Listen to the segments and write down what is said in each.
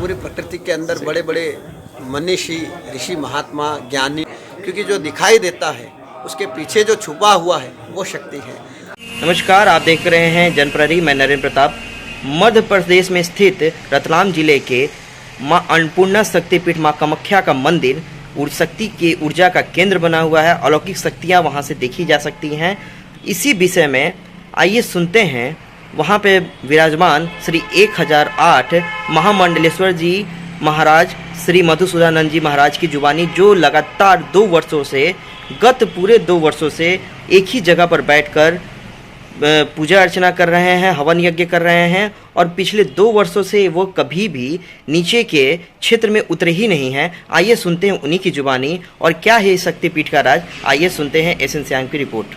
पूरी प्रकृति के अंदर बड़े बड़े मनीषी, ऋषि, महात्मा, ज्ञानी, क्योंकि जो दिखाई देता है उसके पीछे जो छुपा हुआ है वो शक्ति है। नमस्कार, आप देख रहे हैं जनप्रहरी। मैं नरेंद्र प्रताप। मध्य प्रदेश में स्थित रतलाम जिले के माँ अन्नपूर्णा शक्तिपीठ माँ कामाख्या का मंदिर शक्ति के ऊर्जा का केंद्र बना हुआ है। अलौकिक शक्तियाँ वहाँ से देखी जा सकती हैं। इसी विषय में आइए सुनते हैं वहाँ पे विराजमान श्री 1008 महामंडलेश्वर जी महाराज श्री मधुसूदनानंद जी महाराज की जुबानी, जो लगातार 2 वर्षों से, गत पूरे 2 वर्षों से एक ही जगह पर बैठकर पूजा अर्चना कर रहे हैं, हवन यज्ञ कर रहे हैं और पिछले 2 वर्षों से वो कभी भी नीचे के क्षेत्र में उतरे ही नहीं हैं। आइए सुनते हैं उन्हीं की जुबानी और क्या है इस शक्तिपीठ का राज। आइए सुनते हैं एसएन श्याम की रिपोर्ट।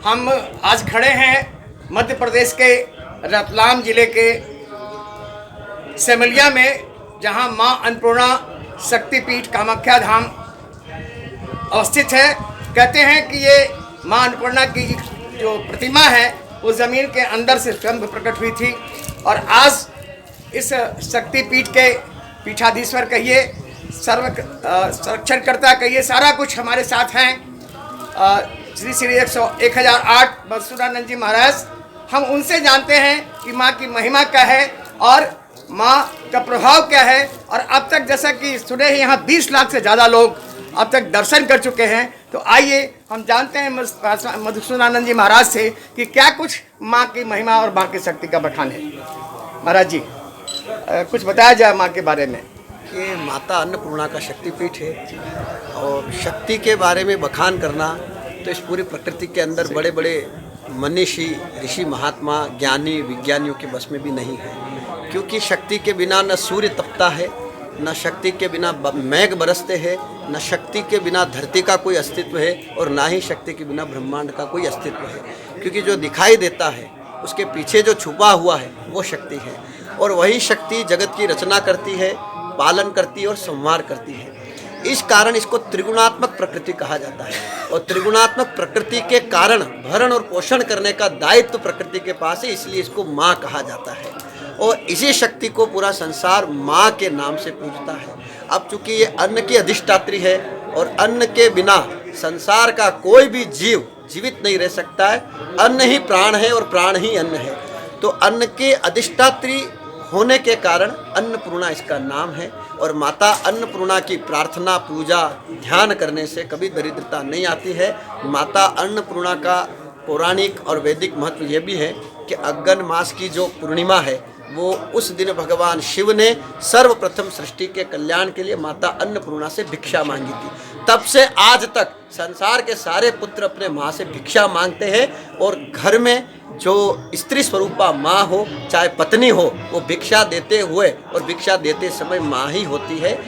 हम आज खड़े हैं मध्य प्रदेश के रतलाम जिले के सेमलिया में, जहां मां अन्नपूर्णा शक्तिपीठ कामाख्या धाम अवस्थित है। कहते हैं कि ये मां अन्नपूर्णा की जो प्रतिमा है वो ज़मीन के अंदर से स्वयं प्रकट हुई थी और आज इस शक्तिपीठ के पीठाधीश्वर कहिए, संरक्षणकर्ता कहिए, सारा कुछ हमारे साथ हैं। श्री 1008 मधुसूदनानंद जी महाराज, हम उनसे जानते हैं कि माँ की महिमा क्या है और माँ का प्रभाव क्या है। और अब तक जैसा कि सुने ही यहाँ 20 लाख से ज़्यादा लोग अब तक दर्शन कर चुके हैं। तो आइए हम जानते हैं मधुसूदनानंद जी महाराज से कि क्या कुछ माँ की महिमा और माँ की शक्ति का बखान है। महाराज जी, कुछ बताया जाए माँ के बारे में। ये माता अन्नपूर्णा का शक्तिपीठ है और शक्ति के बारे में बखान करना तो इस पूरी प्रकृति के अंदर बड़े बड़े मनीषी, ऋषि, महात्मा, ज्ञानी, विज्ञानियों के बस में भी नहीं है। क्योंकि शक्ति के बिना न सूर्य तपता है, न शक्ति के बिना मेघ बरसते हैं, न शक्ति के बिना धरती का कोई अस्तित्व है और ना ही शक्ति के बिना ब्रह्मांड का कोई अस्तित्व है। क्योंकि जो दिखाई देता है उसके पीछे जो छुपा हुआ है वो शक्ति है और वही शक्ति जगत की रचना करती है, पालन करती है और संहार करती है। इस कारण इसको त्रिगुणात्मक प्रकृति कहा जाता है और त्रिगुणात्मक प्रकृति के कारण भरण और पोषण करने का दायित्व प्रकृति के पास है, इसलिए इसको माँ कहा जाता है। और इसी शक्ति को पूरा संसार माँ के नाम से पूजता है। अब चूंकि ये अन्न की अधिष्ठात्री है और अन्न के बिना संसार का कोई भी जीव जीवित नहीं रह सकता है। अन्न ही प्राण है और प्राण ही अन्न है। तो अन्न के अधिष्ठात्री होने के कारण अन्नपूर्णा इसका नाम है। और माता अन्नपूर्णा की प्रार्थना, पूजा, ध्यान करने से कभी दरिद्रता नहीं आती है। माता अन्नपूर्णा का पौराणिक और वैदिक महत्व ये भी है कि अग्न मास की जो पूर्णिमा है वो उस दिन भगवान शिव ने सर्वप्रथम सृष्टि के कल्याण के लिए माता अन्नपूर्णा से भिक्षा मांगी थी। तब से आज तक संसार के सारे पुत्र अपने माँ से भिक्षा मांगते हैं और घर में जो स्त्री स्वरूपा माँ हो चाहे पत्नी हो, वो भिक्षा देते हुए और भिक्षा देते समय माँ ही होती है।